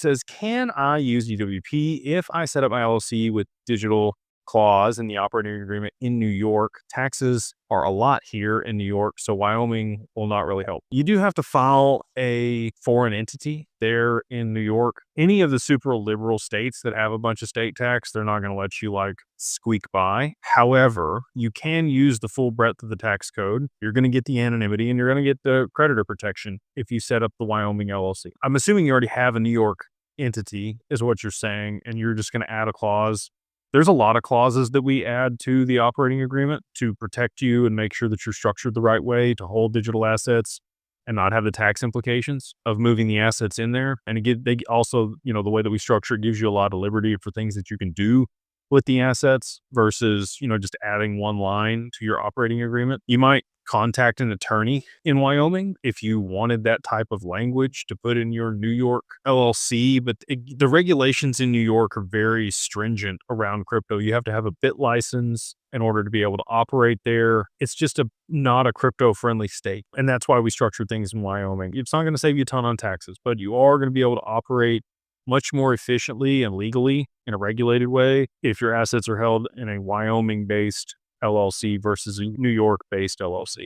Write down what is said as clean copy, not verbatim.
says, can I use DWP if I set up my LLC with digital clause in the operating agreement in New York? Taxes are a lot here in New York, so Wyoming will not really help. You do have to file a foreign entity there in New York. Any of the super liberal states that have a bunch of state tax, they're not going to let you like squeak by. However, you can use the full breadth of the tax code. You're going to get the anonymity and you're going to get the creditor protection if you set up the Wyoming LLC. I'm assuming you already have a New York entity is what you're saying, and you're just going to add a clause. There's a lot of clauses that we add to the operating agreement to protect you and make sure that you're structured the right way to hold digital assets and not have the tax implications of moving the assets in there. And again, they also, the way that we structure it gives you a lot of liberty for things that you can do with the assets versus, just adding one line to your operating agreement. You might contact an attorney in Wyoming if you wanted that type of language to put in your New York LLC, but the regulations in New York are very stringent around crypto. You have to have a BIT license in order to be able to operate there. It's just not a crypto friendly state. And that's why we structure things in Wyoming. It's not going to save you a ton on taxes, but you are going to be able to operate much more efficiently and legally in a regulated way if your assets are held in a Wyoming based LLC versus a New York based LLC.